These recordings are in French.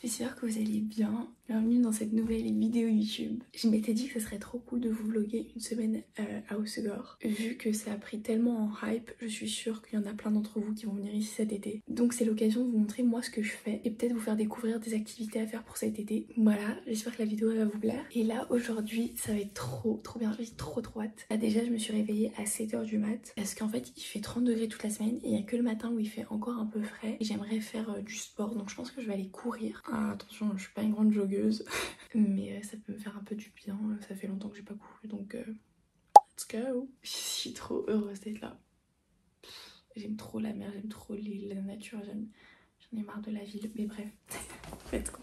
J'espère que vous allez bien. Bienvenue dans cette nouvelle vidéo YouTube. Je m'étais dit que ce serait trop cool de vous vlogger une semaine à Hossegor. Vu que ça a pris tellement en hype, je suis sûre qu'il y en a plein d'entre vous qui vont venir ici cet été. Donc c'est l'occasion de vous montrer moi ce que je fais et peut-être vous faire découvrir des activités à faire pour cet été. Voilà, j'espère que la vidéo va vous plaire. Et là aujourd'hui ça va être trop bien, j'ai trop hâte. Là déjà je me suis réveillée à 7h du mat parce qu'en fait il fait 30 degrés toute la semaine et il n'y a que le matin où il fait encore un peu frais. Et j'aimerais faire du sport, donc je pense que je vais aller courir. Ah, attention, je suis pas une grande joggeuse mais ça peut me faire un peu du bien. Ça fait longtemps que j'ai pas couru, donc let's go. Je suis trop heureuse d'être là. J'aime trop la mer, j'aime trop la nature, j'en ai marre de la ville, mais bref. Let's go.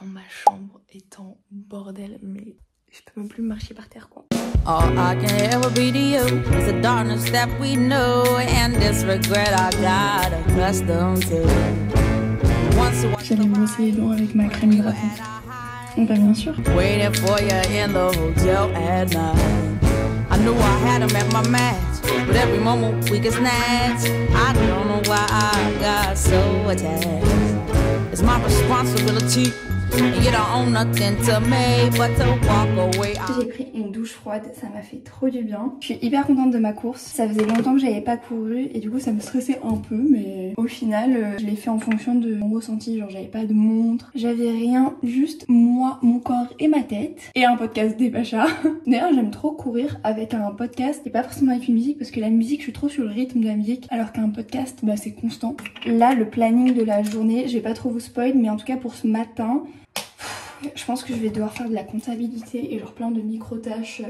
Ma chambre est en bordel, mais je peux même plus marcher par terre quoi. All I can ever be to you is the darkness that we know and this regret I got accustomed to. J'allais me brosser les dents avec ma crème hydratante. Bah bien sûr. Waiting for you in the hotel at night. I knew I had him at my match, but every moment we get snatched. I don't know why I got so attached. It's my responsibility. You don't own nothing to me but to walk away. J'ai pris une douche froide, ça m'a fait trop du bien. Je suis hyper contente de ma course. Ça faisait longtemps que j'avais pas couru et du coup ça me stressait un peu, mais au final je l'ai fait en fonction de mon ressenti. Genre j'avais pas de montre, j'avais rien, juste moi, mon corps et ma tête et un podcast des Pachas. D'ailleurs j'aime trop courir avec un podcast et pas forcément avec une musique parce que la musique je suis trop sur le rythme de la musique alors qu'un podcast bah c'est constant. Là le planning de la journée, je vais pas trop vous spoil mais en tout cas pour ce matin je pense que je vais devoir faire de la comptabilité et genre plein de micro-tâches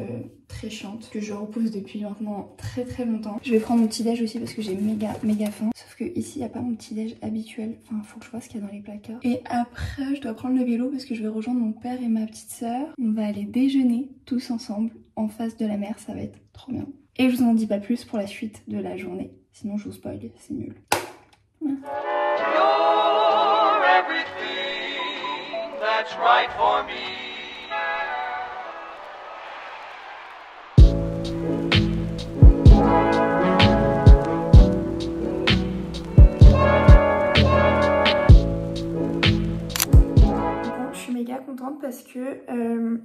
très chiantes que je repousse depuis maintenant très longtemps. Je vais prendre mon petit déj aussi parce que j'ai méga faim. Sauf que ici il n'y a pas mon petit déj habituel. Enfin faut que je vois ce qu'il y a dans les placards. Et après je dois prendre le vélo parce que je vais rejoindre mon père et ma petite sœur. On va aller déjeuner tous ensemble en face de la mer, ça va être trop bien. Et je vous en dis pas plus pour la suite de la journée. Sinon je vous spoil, c'est nul. Voilà. That's right for me. Bon, je suis méga contente parce que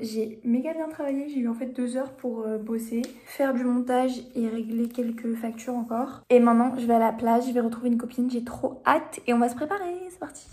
j'ai méga bien travaillé. J'ai eu en fait 2 heures pour bosser, faire du montage et régler quelques factures encore. Et maintenant, je vais à la plage, je vais retrouver une copine. J'ai trop hâte et on va se préparer. C'est parti.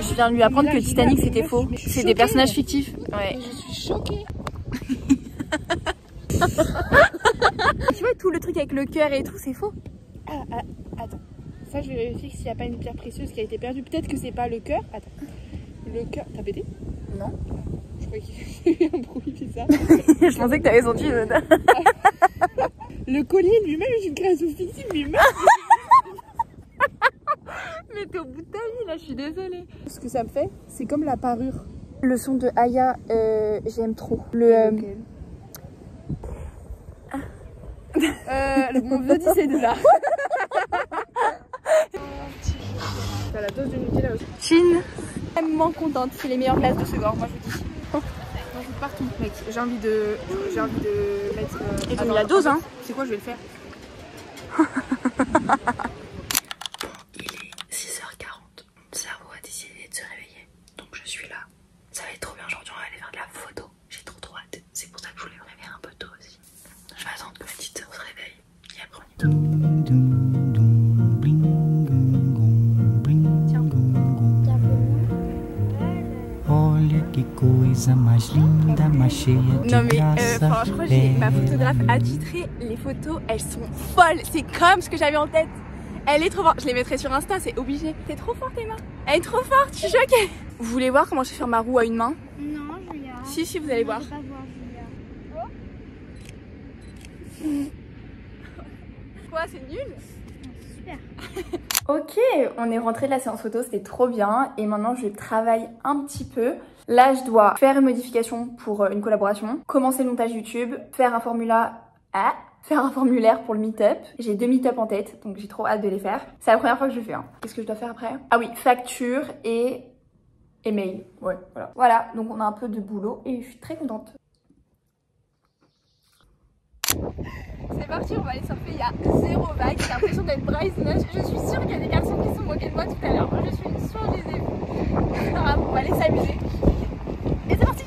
Je viens de lui apprendre que Titanic c'était faux. C'est des personnages fictifs. Ouais. Je suis choquée. Tu vois tout le truc avec le cœur et tout, c'est faux. Attends. Ça je vais vérifier s'il n'y a pas une pierre précieuse qui a été perdue. Peut-être que c'est pas le cœur. Attends. Le cœur. T'as pété? Non. Je croyais qu'il y avait un bruit bizarre. Je pensais que t'avais senti. Le collier lui-même est une création fictive lui-même. Mais t'es au bout de ta vie là, je suis désolée. Ce que ça me fait, c'est comme la parure. Le son de Aya, j'aime trop. Le mon vieux dit c'est déjà. T'as la dose de Nutella aussi. Chine. Tellement contente, c'est les meilleures glaces de Hossegor, moi je vous dis. Moi je veux partout, mec. J'ai envie de mettre. Et t'as mis la dose, hein. C'est quoi, je vais le faire. Il est 6h40. Mon cerveau a décidé de se réveiller. Donc je suis là. Ça va être trop bien. Aujourd'hui, on va aller faire de la photo. J'ai trop hâte. C'est pour ça que je voulais me réveiller un peu tôt aussi. Je vais attendre que ma petite sœur se réveille. Et après, on y va. Non mais franchement, j'ai ma photographe attitrée. Les photos, elles sont folles. C'est comme ce que j'avais en tête. Elle est trop forte. Je les mettrai sur Insta, c'est obligé. T'es trop forte, Emma. Elle est trop forte, je suis choquée. Vous voulez voir comment je fais faire ma roue à une main? Non, Julia. Si, vous allez voir. Je veux pas voir, Julia. Quoi, c'est nul? Super. Ok, on est rentré de la séance photo, c'était trop bien. Et maintenant, je travaille un petit peu. Là, je dois faire une modification pour une collaboration, commencer le montage YouTube, faire un formulaire pour le meet-up. J'ai 2 meet-up en tête, donc j'ai trop hâte de les faire. C'est la première fois que je le fais. Hein. Qu'est-ce que je dois faire après? Ah oui, facture et mail. Ouais, voilà. Voilà, donc on a un peu de boulot et je suis très contente. C'est parti, on va aller surfer, il y a 0 vague, j'ai l'impression d'être Bryce Nage. Je suis sûre qu'il y a des garçons qui se sont moqués de moi tout à l'heure. Je suis sûre, je les ai vus. On va aller s'amuser. Et c'est parti.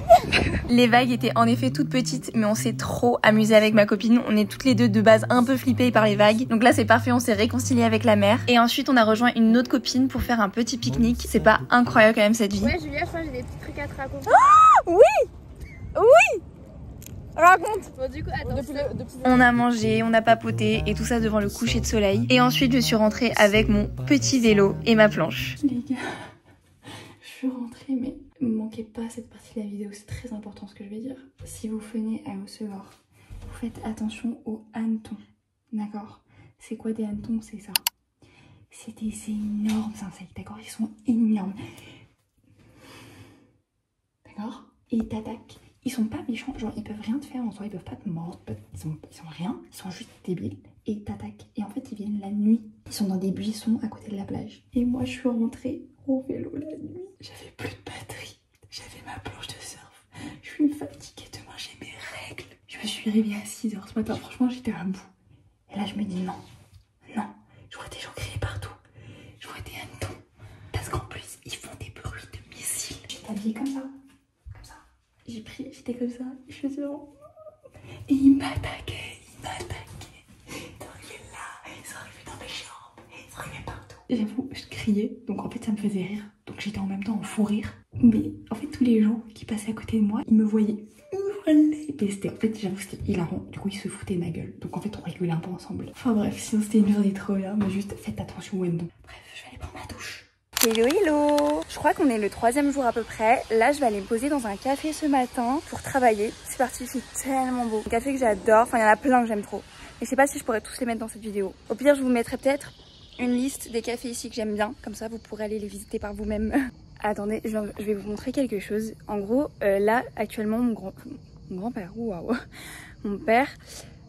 Les vagues étaient en effet toutes petites, mais on s'est trop amusé avec ma copine. On est toutes les deux de base un peu flippées par les vagues. Donc là c'est parfait, on s'est réconcilié avec la mer. Et ensuite on a rejoint une autre copine pour faire un petit pique-nique. C'est pas incroyable quand même cette vie? Ouais Julia, je crois que j'ai des petits trucs à te raconter. Ah oui. Oui. Raconte. Bon du coup, attends. On a mangé, on a papoté et tout ça devant le coucher de soleil. Et ensuite je suis rentrée avec mon petit vélo et ma planche. Les gars, je suis rentrée mais ne manquez pas cette partie de la vidéo, c'est très important ce que je vais dire. Si vous venez à Haussegor, vous faites attention aux hannetons, d'accord? C'est quoi des hannetons? C'est ça. C'est des énormes insectes, d'accord? Ils sont énormes. D'accord? Et ils t'attaquent. Ils sont pas méchants, genre ils peuvent rien te faire en soi, ils peuvent pas te mordre, ils sont rien, ils sont juste débiles et ils t'attaquent. Et en fait ils viennent la nuit, ils sont dans des buissons à côté de la plage. Et moi je suis rentrée au vélo la nuit, j'avais plus de batterie, j'avais ma planche de surf, je suis fatiguée, demain j'ai mes règles. Je me suis réveillée à 6 h ce matin, franchement j'étais à bout. Et là je me dis non, je vois des gens crier partout, je vois des hannetons, parce qu'en plus ils font des bruits de missiles. J'étais habillée comme ça. J'ai pris, j'étais comme ça, je faisais vraiment... Et ils m'attaquaient. Ils sont arrivés là, ils sont arrivés dans mes jambes, ils sont arrivés partout. J'avoue, je criais, donc en fait ça me faisait rire. Donc j'étais en même temps en fou rire. Mais en fait tous les gens qui passaient à côté de moi, ils me voyaient hurler. Et c'était, en fait j'avoue c'était hilarant, du coup ils se foutaient de ma gueule. Donc en fait on rigolait un peu ensemble. Enfin bref, sinon c'était une journée trop bien, mais juste faites attention aux hannetons. Bref, je vais aller prendre ma douche. Hello. Je crois qu'on est le 3e jour à peu près. Là je vais aller me poser dans un café ce matin pour travailler. C'est parti, il fait tellement beau. Un café que j'adore, enfin il y en a plein que j'aime trop. Et je sais pas si je pourrais tous les mettre dans cette vidéo. Au pire je vous mettrai peut-être une liste des cafés ici que j'aime bien. Comme ça vous pourrez aller les visiter par vous-même. Attendez, je vais vous montrer quelque chose. En gros là actuellement mon grand-père, waouh, mon père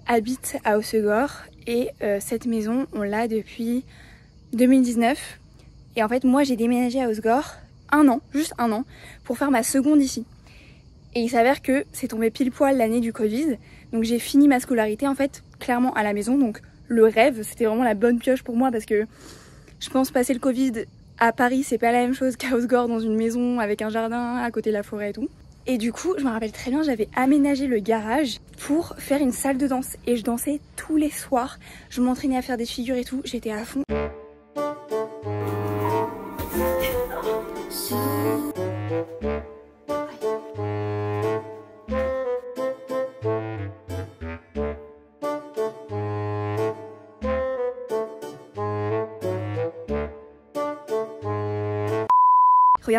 habite à Haussegor. Et cette maison on l'a depuis 2019. Et en fait moi j'ai déménagé à Haussegor juste un an, pour faire ma seconde ici. Et il s'avère que c'est tombé pile poil l'année du Covid. Donc j'ai fini ma scolarité en fait clairement à la maison. Donc le rêve, c'était vraiment la bonne pioche pour moi parce que je pense passer le Covid à Paris c'est pas la même chose qu'à Haussegor dans une maison avec un jardin à côté de la forêt et tout. Et du coup je me rappelle très bien, j'avais aménagé le garage pour faire une salle de danse. Et je dansais tous les soirs, je m'entraînais à faire des figures et tout, j'étais à fond.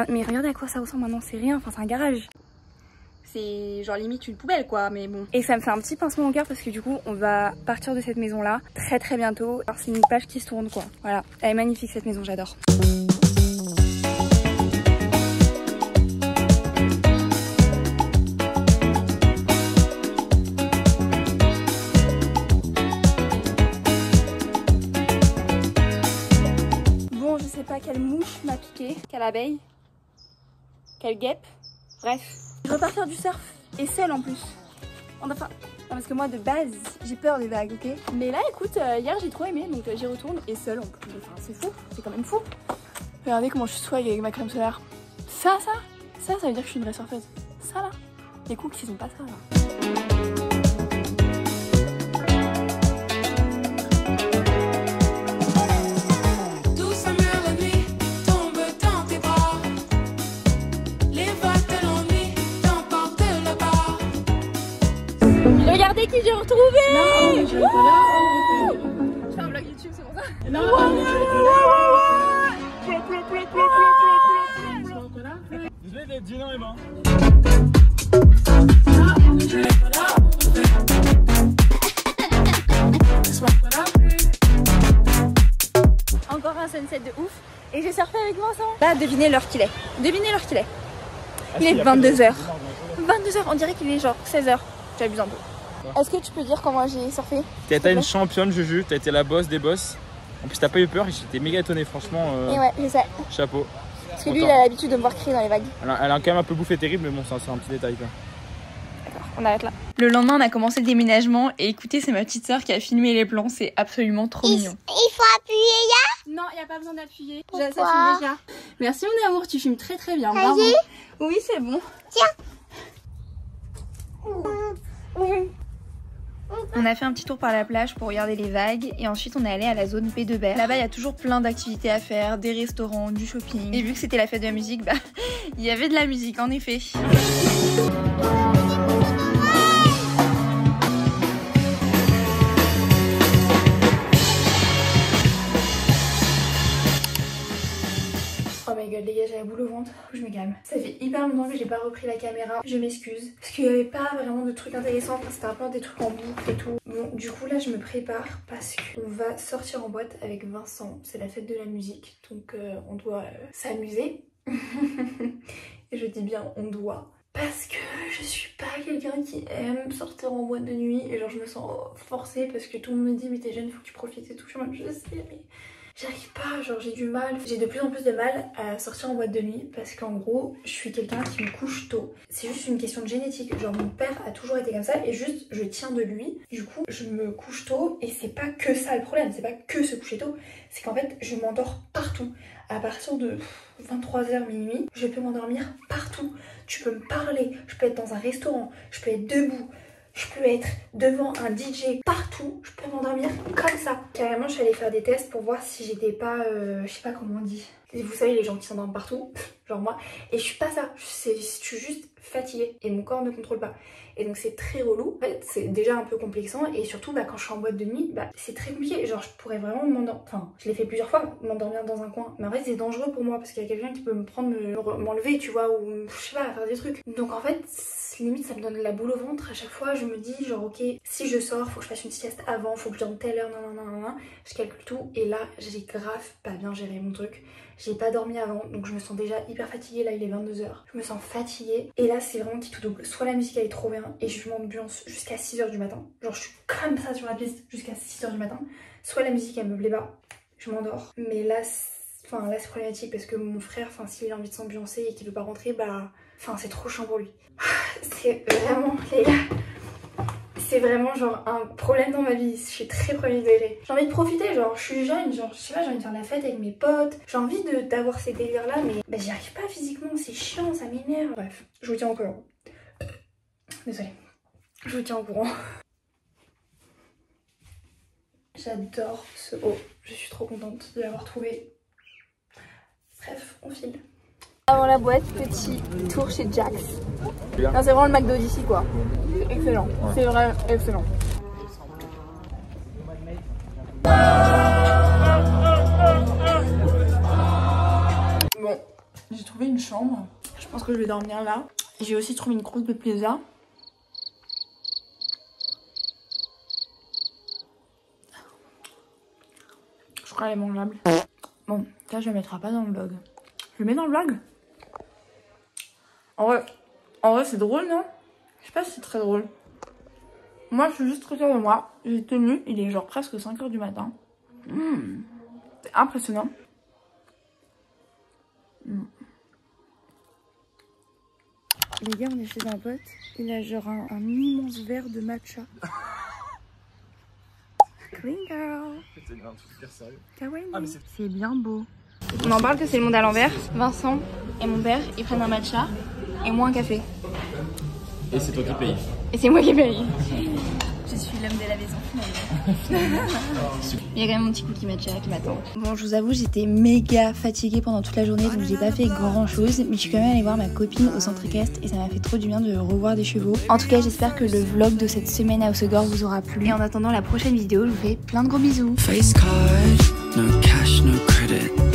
Mais regardez à quoi ça ressemble maintenant, c'est rien, enfin c'est un garage. C'est genre limite une poubelle quoi, mais bon. Et ça me fait un petit pincement au cœur parce que du coup on va partir de cette maison là très bientôt. Alors c'est une page qui se tourne quoi, voilà. Elle est magnifique cette maison, j'adore. Bon je sais pas quelle mouche m'a piqué, quelle abeille. Quelle guêpe, bref. Je repars faire du surf et seule en plus. Enfin, non, parce que moi de base j'ai peur des vagues, ok. Mais là écoute, hier j'ai trop aimé donc j'y retourne et seule en plus. Enfin c'est fou, c'est quand même fou. Regardez comment je suis swag avec ma crème solaire. Ça veut dire que je suis une vraie surfeuse. Ça là, les cooks ils ont pas ça là. Regardez qui j'ai retrouvé. Je fais un vlog YouTube, c'est pour ça. Désolé d'être gênant, Emma. Encore un sunset de ouf. Et j'ai surfé avec Vincent. Là, devinez l'heure qu'il est. Devinez l'heure qu'il est. Il est 22h. 22h, on dirait qu'il est genre 16h. J'abuse un peu. Est-ce que tu peux dire comment j'ai surfé? T'as été une championne, Juju. T'as été la boss des boss. En plus, t'as pas eu peur et j'étais méga étonné, franchement. Et ouais, je sais. Chapeau. Parce que lui, il a l'habitude de me voir crier dans les vagues. Elle a quand même un peu bouffé terrible, mais bon, c'est un petit détail quoi. D'accord, on arrête là. Le lendemain, on a commencé le déménagement et écoutez, c'est ma petite sœur qui a filmé les plans. C'est absolument trop mignon. Il faut appuyer là? Non, il n'y a pas besoin d'appuyer. Pourquoi? Ça filme déjà. Merci mon amour, tu filmes très très bien. Bravo. Oui, c'est bon. Tiens. On a fait un petit tour par la plage pour regarder les vagues et ensuite on est allé à la zone Baie de Berre. Là-bas il y a toujours plein d'activités à faire, des restaurants, du shopping. Et vu que c'était la fête de la musique, bah il y avait de la musique en effet. Oh my god les gars, j'ai la boule au ventre, faut que je me calme. Ça fait hyper longtemps que j'ai pas repris la caméra, je m'excuse. Parce qu'il y avait pas vraiment de trucs intéressants, enfin, c'était un peu des trucs en boucle et tout. Bon du coup là je me prépare parce qu'on va sortir en boîte avec Vincent. C'est la fête de la musique, donc on doit s'amuser. Et je dis bien on doit. Parce que je suis pas quelqu'un qui aime sortir en boîte de nuit et genre je me sens forcée parce que tout le monde me dit mais t'es jeune, faut que tu profites et tout. Je sais mais... j'arrive pas, genre j'ai du mal, j'ai de plus en plus de mal à sortir en boîte de nuit parce qu'en gros je suis quelqu'un qui me couche tôt. C'est juste une question de génétique, genre mon père a toujours été comme ça et juste je tiens de lui. Du coup je me couche tôt et c'est pas que ça le problème, c'est pas que se coucher tôt, c'est qu'en fait je m'endors partout. À partir de 23h minuit, je peux m'endormir partout. Tu peux me parler, je peux être dans un restaurant, je peux être debout. Je peux être devant un DJ partout, je peux m'endormir comme ça. Carrément, je suis allée faire des tests pour voir si j'étais pas, je sais pas comment on dit. Vous savez, les gens qui s'endorment partout, genre moi. Et je suis pas ça, je suis juste fatiguée et mon corps ne contrôle pas. Et donc c'est très relou. En fait, c'est déjà un peu complexant et surtout bah, quand je suis en boîte de nuit, bah, c'est très compliqué. Genre je pourrais vraiment m'endormir, enfin je l'ai fait plusieurs fois, m'endormir dans un coin. Mais en fait c'est dangereux pour moi parce qu'il y a quelqu'un qui peut me prendre, m'enlever, tu vois, ou je sais pas, faire des trucs. Donc en fait, limite ça me donne la boule au ventre. À chaque fois je me dis genre ok, si je sors, faut que je fasse une sieste avant, faut que je dorme telle heure, non. Je calcule tout et là j'ai grave pas bien géré mon truc. J'ai pas dormi avant, donc je me sens déjà hyper fatiguée. Là il est 22h, je me sens fatiguée. Et là c'est vraiment qui tout double. Soit la musique elle est trop bien et je m'ambiance jusqu'à 6h du matin. Genre je suis comme ça sur la piste jusqu'à 6h du matin. Soit la musique elle me plaît pas, je m'endors. Mais là c'est problématique parce que mon frère, enfin s'il a envie de s'ambiancer et qu'il veut pas rentrer, bah enfin c'est trop chiant pour lui. C'est vraiment les gars, c'est vraiment genre un problème dans ma vie, je suis très premier degré. J'ai envie de profiter, genre je suis jeune, genre je sais pas, j'ai envie de faire la fête avec mes potes. J'ai envie d'avoir ces délires là mais bah, j'y arrive pas physiquement, c'est chiant, ça m'énerve. Bref, je vous tiens au courant. Désolée, je vous tiens au courant. J'adore ce haut, je suis trop contente de l'avoir trouvé. Bref, on file. Avant la boîte, petit tour chez Jax. C'est vraiment le McDo d'ici quoi. C'est excellent, ouais. C'est vraiment excellent. Bon, j'ai trouvé une chambre. Je pense que je vais dormir là. J'ai aussi trouvé une croûte de pizza. Je crois qu'elle est mangeable. Bon, ça je le mettrai pas dans le vlog. Je le mets dans le vlog. En vrai c'est drôle non? Je sais pas si c'est très drôle. Moi je suis juste très fière de moi. J'ai tenu, il est genre presque 5h du matin. C'est impressionnant. Les gars, on est chez un pote. Il a genre un immense verre de matcha. Clean girl. C'est un truc super sérieux. Ah, c'est bien beau. On en parle que c'est le monde à l'envers. Vincent et mon père, ils prennent un matcha et moi un café. Et c'est toi qui payes. Et c'est moi qui paye. Je suis l'homme de la maison. Il y a quand même mon petit cookie matcha qui m'attend. Bon, je vous avoue, j'étais méga fatiguée pendant toute la journée, donc j'ai pas fait grand chose. Mais je suis quand même allée voir ma copine au centre équestre et ça m'a fait trop du bien de revoir des chevaux. En tout cas, j'espère que le vlog de cette semaine à Hossegor vous aura plu. Et en attendant la prochaine vidéo, je vous fais plein de gros bisous. no cash, no credit.